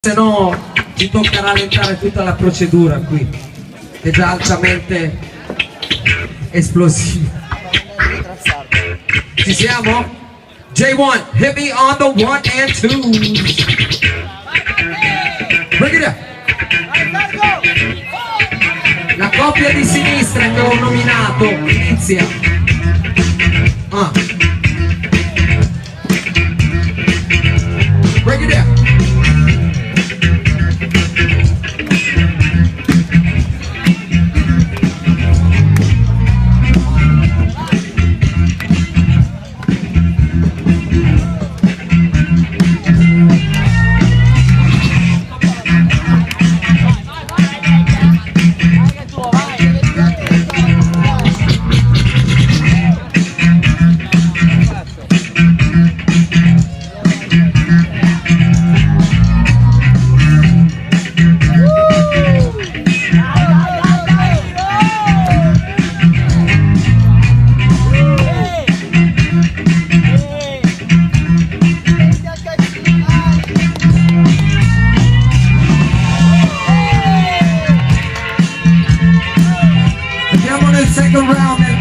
se no ci tocca rallentare tutta la procedura qui, che è già altamente esplosiva. Ci siamo? J1, hit me on the 1 and 2. Bring it up. La coppia di sinistra che ho nominato inizia. Bring it up. Second round.